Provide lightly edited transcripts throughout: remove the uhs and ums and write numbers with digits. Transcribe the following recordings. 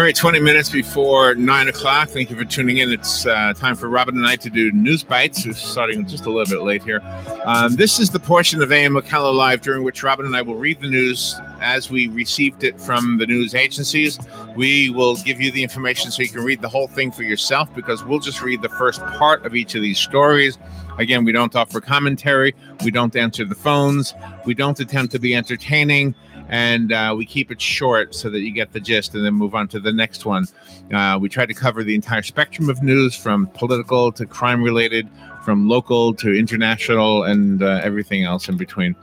right, 20 minutes before 9 o'clock. Thank you for tuning in. It's time for Robin and I to do NewsBites. We're starting just a little bit late here. This is the portion of AM Ocala Live during which Robin and I will read the news as we received it from the news agencies. We will give you the information so you can read the whole thing for yourself, because we'll just read the first part of each of these stories. Again, we don't offer commentary. We don't answer the phones. We don't attempt to be entertaining. And we keep it short so that you get the gist and then move on to the next one. We try to cover the entire spectrum of news, from political to crime-related, from local to international, and everything else in between.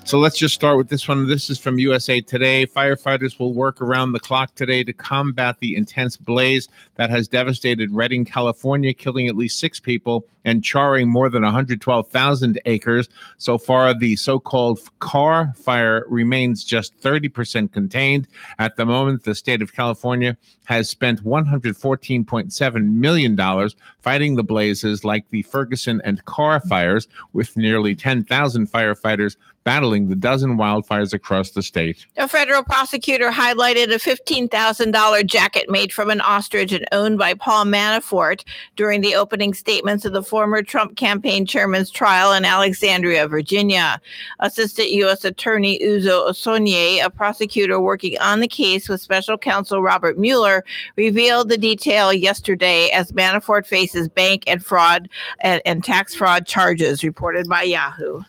So let's just start with this one. This is from USA Today. Firefighters will work around the clock today to combat the intense blaze that has devastated Redding, California, killing at least 6 people and charring more than 112,000 acres. So far, the so-called car fire remains just 30% contained. At the moment, the state of California has spent $114.7 million fighting the blazes like the Ferguson and Carr fires, with nearly 10,000 firefighters battling the dozen wildfires across the state. A federal prosecutor highlighted a $15,000 jacket made from an ostrich and owned by Paul Manafort during the opening statements of the former Trump campaign chairman's trial in Alexandria, Virginia. Assistant U.S. Attorney Uzo Osonye, a prosecutor working on the case with special counsel Robert Mueller, revealed the detail yesterday as Manafort faces bank and fraud and tax fraud charges, reported by Yahoo.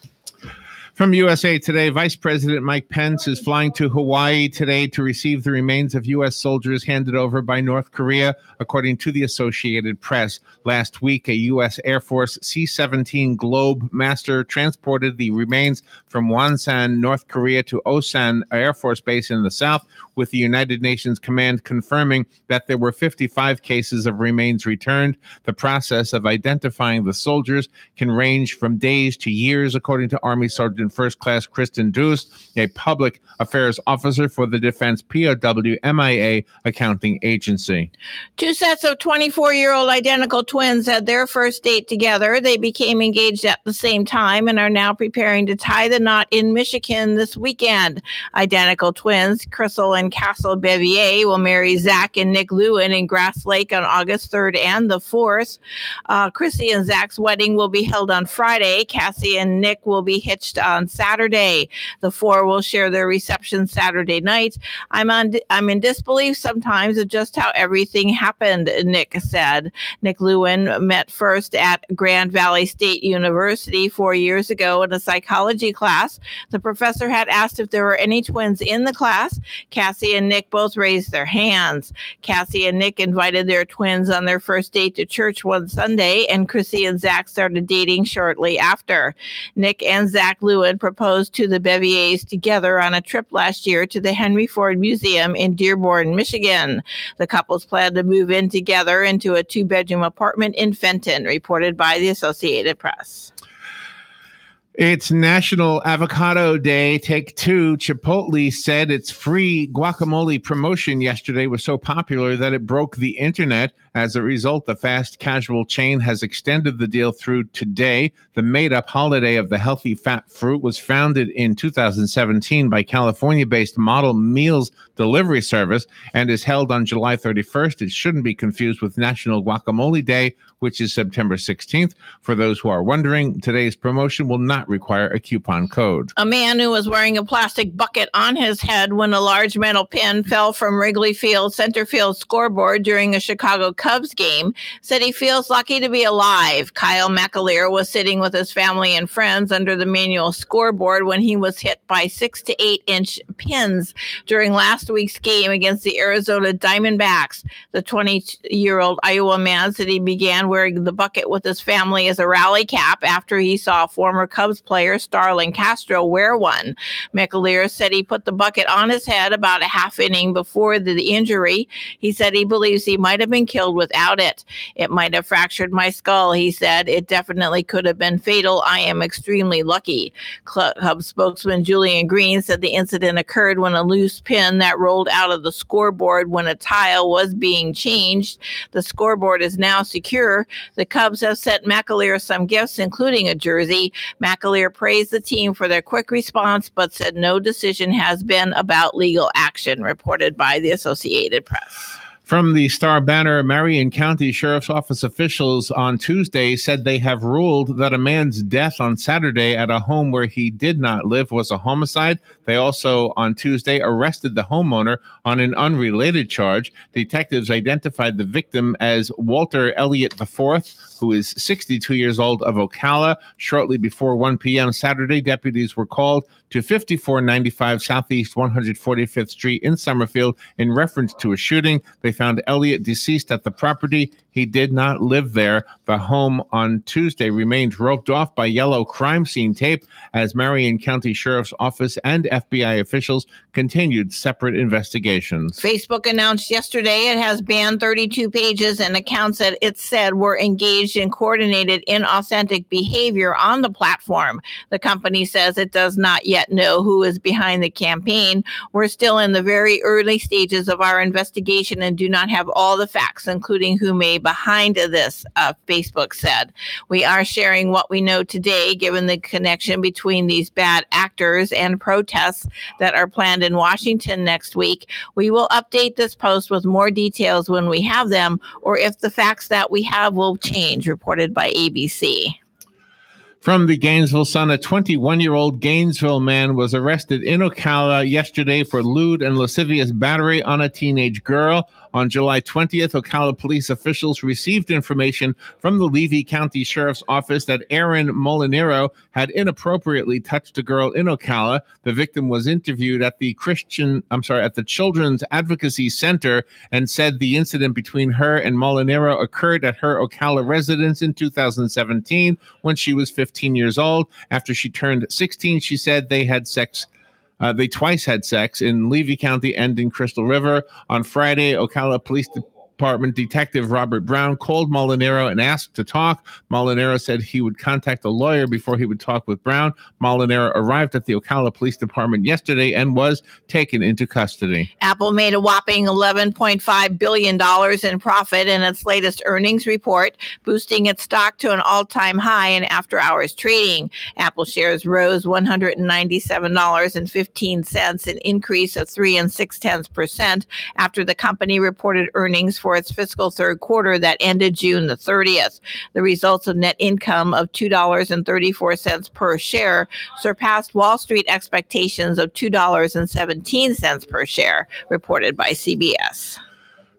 From USA Today, Vice President Mike Pence is flying to Hawaii today to receive the remains of U.S. soldiers handed over by North Korea, according to the Associated Press. Last week, a U.S. Air Force C-17 Globemaster transported the remains from Wonsan, North Korea, to Osan Air Force Base in the south, with the United Nations Command confirming that there were 55 cases of remains returned. The process of identifying the soldiers can range from days to years, according to Army Sergeant First Class Kristen Deuce, a public affairs officer for the Defense POW MIA accounting agency. 2 sets of 24-year-old identical twins had their first date together. They became engaged at the same time and are now preparing to tie the knot in Michigan this weekend. Identical twins, Crystal and Castle Bevier, will marry Zach and Nick Lewin in Grass Lake on August 3rd and the 4th. Chrissy and Zach's wedding will be held on Friday. Cassie and Nick will be hitched on Saturday. The 4 will share their reception Saturday night. I'm in disbelief sometimes of just how everything happened, Nick said. Nick Lewin met first at Grand Valley State University 4 years ago in a psychology class. The professor had asked if there were any twins in the class. Cassie and Nick both raised their hands. Cassie and Nick invited their twins on their first date to church one Sunday, and Chrissy and Zach started dating shortly after. Nick and Zach Lewin proposed to the Beviers together on a trip last year to the Henry Ford Museum in Dearborn, Michigan. The couples plan to move in together into a 2-bedroom apartment in Fenton, reported by the Associated Press. It's National Avocado Day. Take 2. Chipotle said its free guacamole promotion yesterday was so popular that it broke the internet. As a result, the fast casual chain has extended the deal through today. The made-up holiday of the healthy fat fruit was founded in 2017 by California-based Model Meals delivery service and is held on July 31st. It shouldn't be confused with National Guacamole Day, which is September 16th. For those who are wondering, today's promotion will not require a coupon code. A man who was wearing a plastic bucket on his head when a large metal pin fell from Wrigley Field center field scoreboard during a Chicago Cubs game said he feels lucky to be alive. Kyle McAleer was sitting with his family and friends under the manual scoreboard when he was hit by 6 to 8 inch pins during last week's game against the Arizona Diamondbacks. The 20-year-old Iowa man said he began wearing the bucket with his family as a rally cap after he saw former Cubs player Starlin Castro wear one. McAleer said he put the bucket on his head about a half inning before the injury. He said he believes he might have been killed without it. It might have fractured my skull, he said. It definitely could have been fatal. I am extremely lucky. Cubs spokesman Julian Green said the incident occurred when a loose pin that rolled out of the scoreboard when a tile was being changed. The scoreboard is now secure. The Cubs have sent McAleer some gifts, including a jersey. McAleer praised the team for their quick response, but said no decision has been about legal action, reported by the Associated Press. From the Star Banner, Marion County Sheriff's Office officials on Tuesday said they have ruled that a man's death on Saturday at a home where he did not live was a homicide. They also, on Tuesday, arrested the homeowner on an unrelated charge. Detectives identified the victim as Walter Elliott IV, who is 62 years old, of Ocala. Shortly before 1 p.m. Saturday, deputies were called to 5495 Southeast 145th Street in Summerfield in reference to a shooting. They found Elliott deceased at the property. He did not live there. The home on Tuesday remained roped off by yellow crime scene tape as Marion County Sheriff's Office and FBI officials continued separate investigations. Facebook announced yesterday it has banned 32 pages and accounts that it said were engaged in coordinated inauthentic behavior on the platform. The company says it does not yet know who is behind the campaign. We're still in the very early stages of our investigation and do not have all the facts, including who may be behind this, Facebook said. We are sharing what we know today, given the connection between these bad actors and protests that are planned in Washington next week. We will update this post with more details when we have them, or if the facts that we have will change, reported by ABC. From the Gainesville Sun, a 21-year-old Gainesville man was arrested in Ocala yesterday for lewd and lascivious battery on a teenage girl. On July 20th, Ocala police officials received information from the Levy County Sheriff's Office that Aaron Molinero had inappropriately touched a girl in Ocala. The victim was interviewed at the Children's Advocacy Center and said the incident between her and Molinero occurred at her Ocala residence in 2017 when she was 15 years old. After she turned 16, she said they had sex. They twice had sex in Levy County and in Crystal River. On Friday, Ocala Police Department Detective Robert Brown called Molinero and asked to talk. Molinero said he would contact a lawyer before he would talk with Brown. Molinero arrived at the Ocala Police Department yesterday and was taken into custody. Apple made a whopping $11.5 billion in profit in its latest earnings report, boosting its stock to an all-time high in after-hours trading. Apple shares rose $197.15, an increase of 3.6% after the company reported earnings for its fiscal third quarter that ended June the 30th. The results of net income of $2.34 per share surpassed Wall Street expectations of $2.17 per share, reported by CBS.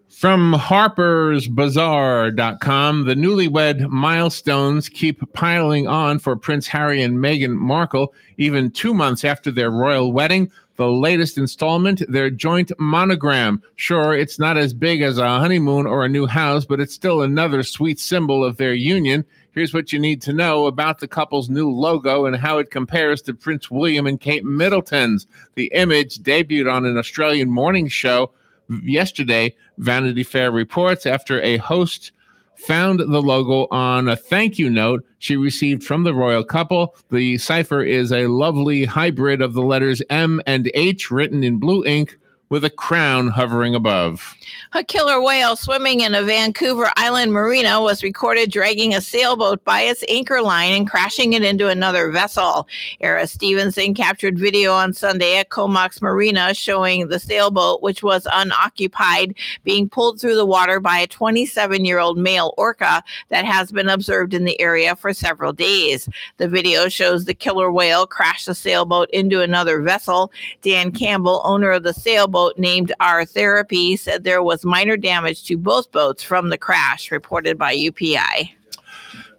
From Harper'sBazaar.com, the newlywed milestones keep piling on for Prince Harry and Meghan Markle, even 2 months after their royal wedding. The latest installment, their joint monogram. Sure, it's not as big as a honeymoon or a new house, but it's still another sweet symbol of their union. Here's what you need to know about the couple's new logo and how it compares to Prince William and Kate Middleton's. The image debuted on an Australian morning show yesterday, Vanity Fair reports, after a host found the logo on a thank you note she received from the royal couple. The cipher is a lovely hybrid of the letters M and H written in blue ink with a crown hovering above. A killer whale swimming in a Vancouver Island marina was recorded dragging a sailboat by its anchor line and crashing it into another vessel. Era Stevenson captured video on Sunday at Comox Marina showing the sailboat, which was unoccupied, being pulled through the water by a 27-year-old male orca that has been observed in the area for several days. The video shows the killer whale crash the sailboat into another vessel. Dan Campbell, owner of the sailboat named Our Therapy, said there was minor damage to both boats from the crash, reported by UPI.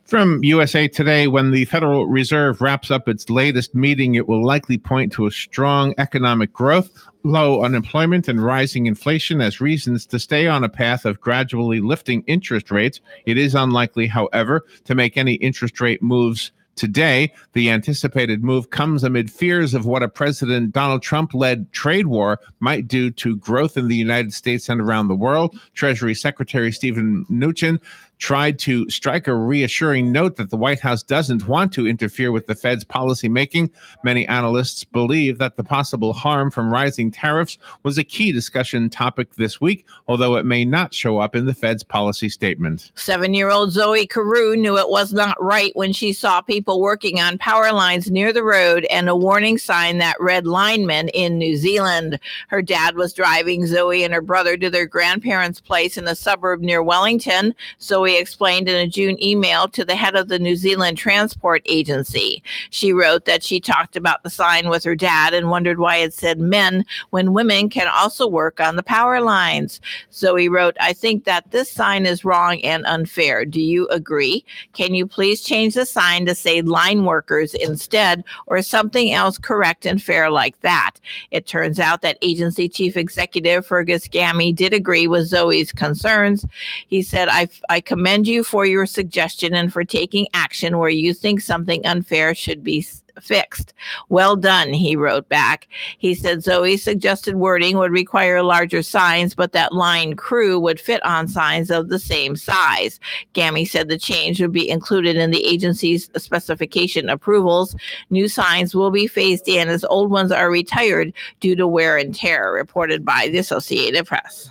From USA Today, when the Federal Reserve wraps up its latest meeting, it will likely point to a strong economic growth, low unemployment, and rising inflation as reasons to stay on a path of gradually lifting interest rates. It is unlikely, however, to make any interest rate moves today. The anticipated move comes amid fears of what a President Donald Trump-led trade war might do to growth in the United States and around the world. Treasury Secretary Steven Mnuchin tried to strike a reassuring note that the White House doesn't want to interfere with the Fed's policy making. Many analysts believe that the possible harm from rising tariffs was a key discussion topic this week, although it may not show up in the Fed's policy statement. 7-year-old Zoe Carew knew it was not right when she saw people working on power lines near the road and a warning sign that read linemen in New Zealand. Her dad was driving Zoe and her brother to their grandparents' place in a suburb near Wellington. Zoe explained in a June email to the head of the New Zealand Transport Agency. She wrote that she talked about the sign with her dad and wondered why it said men when women can also work on the power lines. Zoe wrote, "I think that this sign is wrong and unfair. Do you agree? Can you please change the sign to say line workers instead, or something else correct and fair like that?" It turns out that agency chief executive Fergus Gammy did agree with Zoe's concerns. He said, I commend you for your suggestion and for taking action where you think something unfair should be fixed. Well done, he wrote back. He said Zoe's suggested wording would require larger signs, but that line crew would fit on signs of the same size. Gammy said the change would be included in the agency's specification approvals. New signs will be phased in as old ones are retired due to wear and tear, reported by the Associated Press.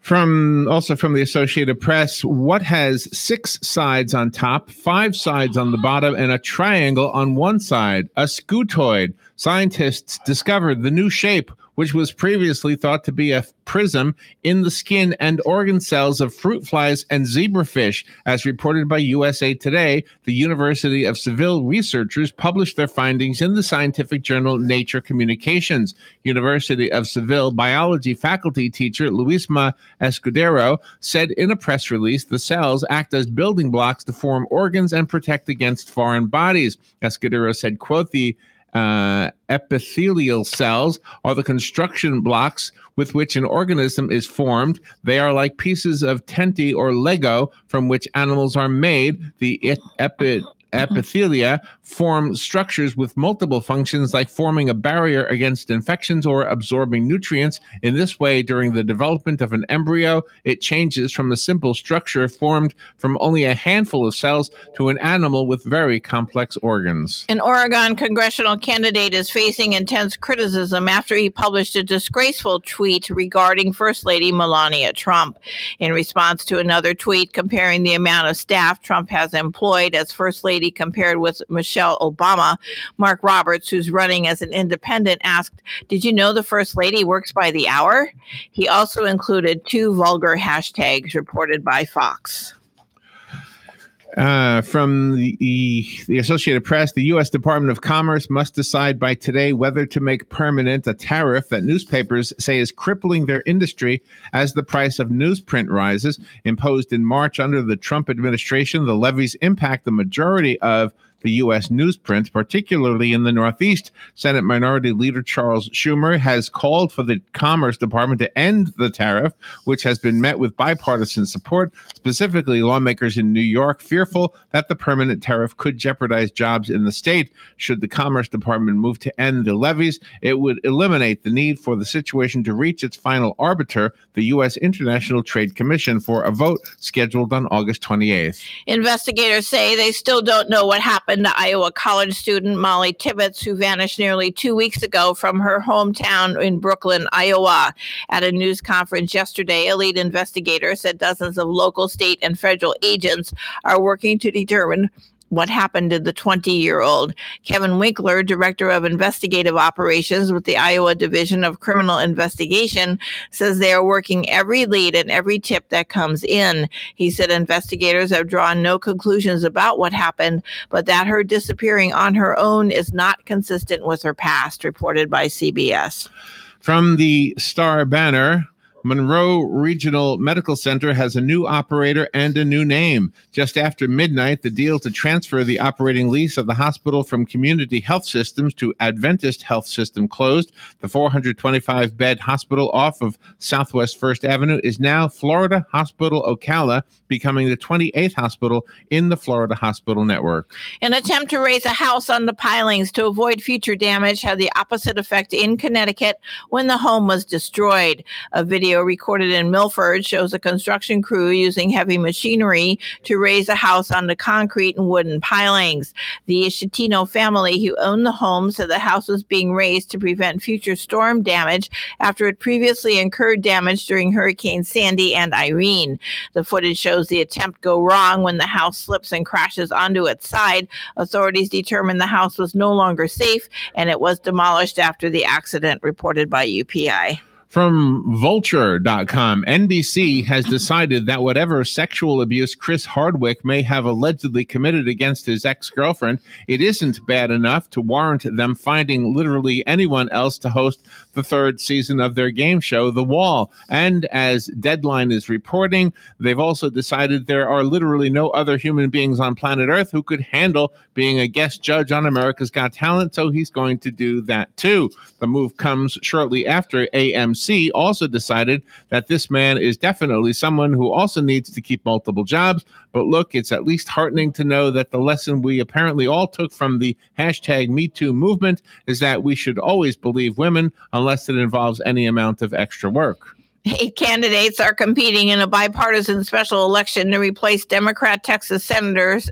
From the Associated Press, what has 6 sides on top, 5 sides on the bottom, and a triangle on one side? A scutoid. Scientists discovered the new shape, which was previously thought to be a prism, in the skin and organ cells of fruit flies and zebrafish. As reported by USA Today, the University of Seville researchers published their findings in the scientific journal Nature Communications. University of Seville biology faculty teacher Luisma Escudero said in a press release the cells act as building blocks to form organs and protect against foreign bodies. Escudero said, quote, the epithelial cells are the construction blocks with which an organism is formed. They are like pieces of tenti or Lego from which animals are made. The epithelia form structures with multiple functions, like forming a barrier against infections or absorbing nutrients. In this way, during the development of an embryo, it changes from a simple structure formed from only a handful of cells to an animal with very complex organs. An Oregon congressional candidate is facing intense criticism after he published a disgraceful tweet regarding First Lady Melania Trump. In response to another tweet comparing the amount of staff Trump has employed as First Lady compared with Michelle Obama, Mark Roberts, who's running as an independent, asked, "Did you know the First Lady works by the hour?" He also included 2 vulgar hashtags, reported by Fox. From the Associated Press, the U.S. Department of Commerce must decide by today whether to make permanent a tariff that newspapers say is crippling their industry as the price of newsprint rises. Imposed in March under the Trump administration, the levies impact the majority of the U.S. newsprint, particularly in the Northeast. Senate Minority Leader Charles Schumer has called for the Commerce Department to end the tariff, which has been met with bipartisan support. Specifically, lawmakers in New York fearful that the permanent tariff could jeopardize jobs in the state. Should the Commerce Department move to end the levies, it would eliminate the need for the situation to reach its final arbiter, the U.S. International Trade Commission, for a vote scheduled on August 28th. Investigators say they still don't know what happened to Iowa college student Molly Tibbetts, who vanished nearly 2 weeks ago from her hometown in Brooklyn, Iowa. At a news conference yesterday, a lead investigator said dozens of local, state, and federal agents are working to determine what happened to the 20-year-old. Kevin Winkler, director of investigative operations with the Iowa Division of Criminal Investigation, says they are working every lead and every tip that comes in. He said investigators have drawn no conclusions about what happened, but that her disappearing on her own is not consistent with her past, reported by CBS. From the Star Banner, Monroe Regional Medical Center has a new operator and a new name. Just after midnight, the deal to transfer the operating lease of the hospital from Community Health Systems to Adventist Health System closed. The 425-bed hospital off of Southwest First Avenue is now Florida Hospital Ocala, becoming the 28th hospital in the Florida Hospital Network. An attempt to raise a house on the pilings to avoid future damage had the opposite effect in Connecticut when the home was destroyed. A video video recorded in Milford shows a construction crew using heavy machinery to raise a house onto concrete and wooden pilings. The Schettino family, who owned the home, said the house was being raised to prevent future storm damage after it previously incurred damage during Hurricane Sandy and Irene. The footage shows the attempt go wrong when the house slips and crashes onto its side. Authorities determined the house was no longer safe and it was demolished after the accident, reported by UPI. From vulture.com, NBC has decided that whatever sexual abuse Chris Hardwick may have allegedly committed against his ex-girlfriend, it isn't bad enough to warrant them finding literally anyone else to host the third season of their game show, The Wall. And as Deadline is reporting, they've also decided there are literally no other human beings on planet Earth who could handle being a guest judge on America's Got Talent, so he's going to do that too. The move comes shortly after AMC also decided that this man is definitely someone who also needs to keep multiple jobs. But look, it's at least heartening to know that the lesson we apparently all took from the #MeToo movement is that we should always believe women unless it involves any amount of extra work. 8 candidates are competing in a bipartisan special election to replace Democrat Texas Senators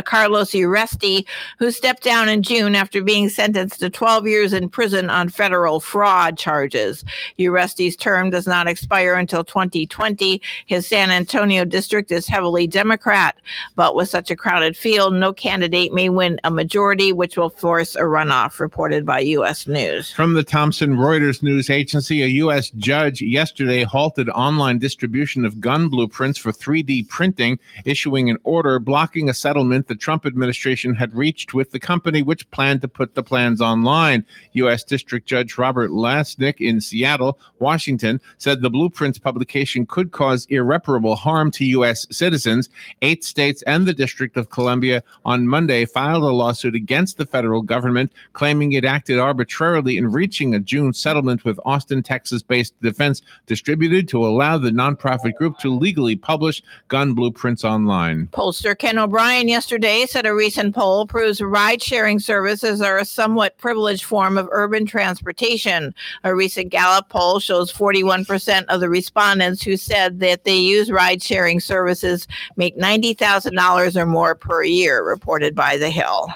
Carlos Uresti, who stepped down in June after being sentenced to 12 years in prison on federal fraud charges. Uresti's term does not expire until 2020. His San Antonio district is heavily Democrat, but with such a crowded field, no candidate may win a majority, which will force a runoff, reported by U.S. News. From the Thomson Reuters news agency, a U.S. judge yesterday halted online distribution of gun blueprints for 3D printing, issuing an order blocking a settlement the Trump administration had reached with the company, which planned to put the plans online. U.S. District Judge Robert Lasnik in Seattle, Washington, said the blueprints publication could cause irreparable harm to U.S. citizens. 8 states and the District of Columbia on Monday filed a lawsuit against the federal government, claiming it acted arbitrarily in reaching a June settlement with Austin, Texas-based Defense Distributed to allow the nonprofit group to legally publish gun blueprints online. Pollster Ken O'Brien yesterday said a recent poll proves ride-sharing services are a somewhat privileged form of urban transportation. A recent Gallup poll shows 41% of the respondents who said that they use ride-sharing services make $90,000 or more per year, reported by The Hill.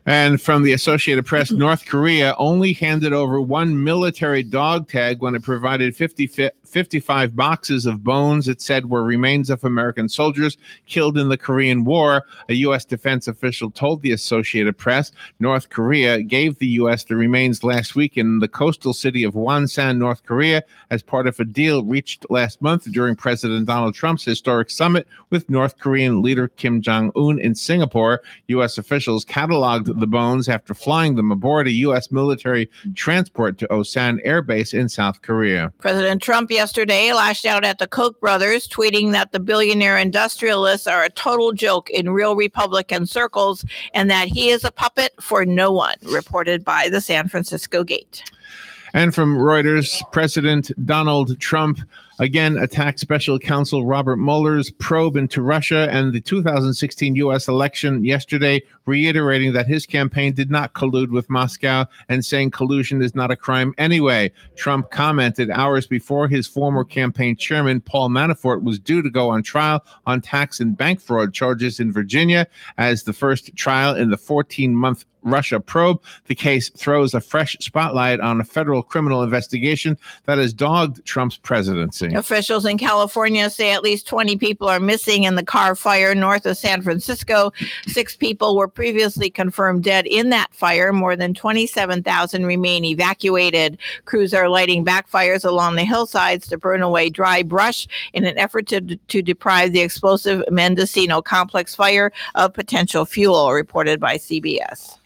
And from the Associated Press, North Korea only handed over 1 military dog tag when it provided 55 boxes of bones it said were remains of American soldiers killed in the Korean War. A U.S. defense official told the Associated Press North Korea gave the U.S. the remains last week in the coastal city of Wonsan, North Korea, as part of a deal reached last month during President Donald Trump's historic summit with North Korean leader Kim Jong-un in Singapore. U.S. officials cataloged the bones after flying them aboard a U.S. military transport to Osan Air Base in South Korea. President Trump yesterday lashed out at the Koch brothers, tweeting that the billionaire industrialists are a total joke in real Republican circles and that he is a puppet for no one, reported by the San Francisco Gate. And from Reuters, President Donald Trump again attacked special counsel Robert Mueller's probe into Russia and the 2016 U.S. election yesterday, reiterating that his campaign did not collude with Moscow and saying collusion is not a crime anyway. Trump commented hours before his former campaign chairman, Paul Manafort, was due to go on trial on tax and bank fraud charges in Virginia as the first trial in the 14-month Russia probe. The case throws a fresh spotlight on a federal criminal investigation that has dogged Trump's presidency. Officials in California say at least 20 people are missing in the car fire north of San Francisco. 6 people were previously confirmed dead in that fire. More than 27,000 remain evacuated. Crews are lighting backfires along the hillsides to burn away dry brush in an effort to deprive the explosive Mendocino complex fire of potential fuel, reported by CBS.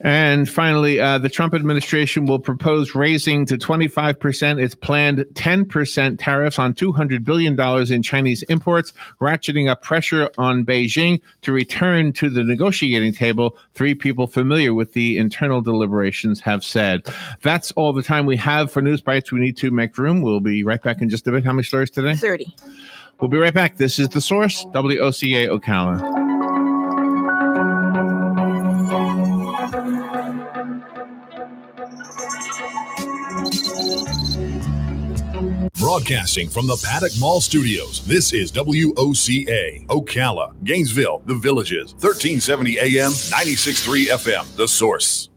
And finally, the Trump administration will propose raising to 25% its planned 10% tariffs on $200 billion in Chinese imports, ratcheting up pressure on Beijing to return to the negotiating table, 3 people familiar with the internal deliberations have said. That's all the time we have for News Bites. We need to make room. We'll be right back in just a bit. How many stories today? 30. We'll be right back. This is The Source, WOCA Ocala. Broadcasting from the Paddock Mall Studios, this is WOCA, Ocala, Gainesville, The Villages, 1370 AM, 96.3 FM, The Source.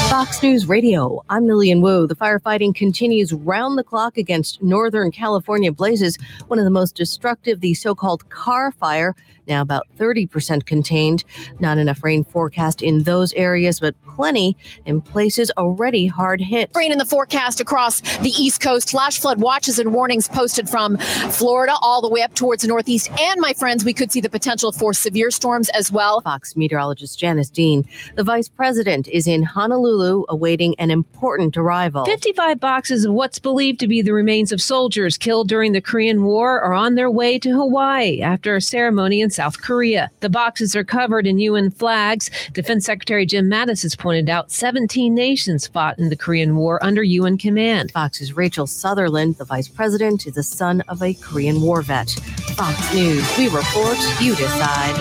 Fox News Radio, I'm Lillian Wu. The firefighting continues round the clock against Northern California blazes, one of the most destructive, the so-called car fire, now about 30% contained. Not enough rain forecast in those areas, but plenty in places already hard hit. Rain in the forecast across the East Coast. Flash flood watches and warnings posted from Florida all the way up towards the Northeast. And, my friends, we could see the potential for severe storms as well. Fox meteorologist Janice Dean. The vice president is in Honolulu awaiting an important arrival. 55 boxes of what's believed to be the remains of soldiers killed during the Korean War are on their way to Hawaii after a ceremony in South Korea. The boxes are covered in UN flags. Defense Secretary Jim Mattis has pointed out 17 nations fought in the Korean War under UN command. Fox's Rachel Sutherland, the vice president, is the son of a Korean War vet. Fox News, we report, you decide.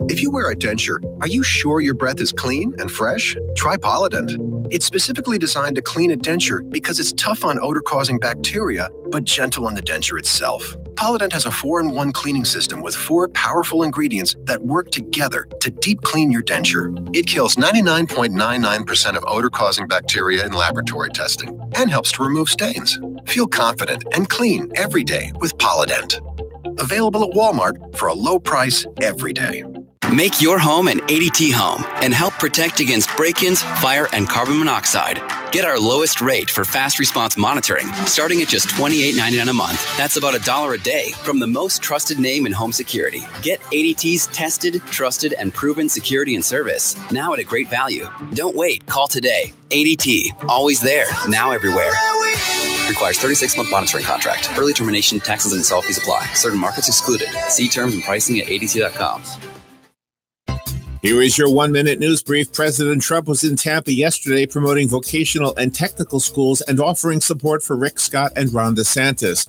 If you wear a denture, are you sure your breath is clean and fresh? Try Polident. It's specifically designed to clean a denture because it's tough on odor-causing bacteria, but gentle on the denture itself. Polident has a 4-in-1 cleaning system with 4 powerful ingredients that work together to deep clean your denture. It kills 99.99% of odor-causing bacteria in laboratory testing and helps to remove stains. Feel confident and clean every day with Polident. Available at Walmart for a low price every day. Make your home an ADT home and help protect against break-ins, fire, and carbon monoxide. Get our lowest rate for fast response monitoring, starting at just $28.99 a month. That's about $1 a day from the most trusted name in home security. Get ADT's tested, trusted, and proven security and service, now at a great value. Don't wait. Call today. ADT. Always there. Now everywhere. Requires 36-month monitoring contract. Early termination, taxes, and install fees apply. Certain markets excluded. See terms and pricing at ADT.com. Here is your 1-minute news brief. President Trump was in Tampa yesterday promoting vocational and technical schools and offering support for Rick Scott and Ron DeSantis.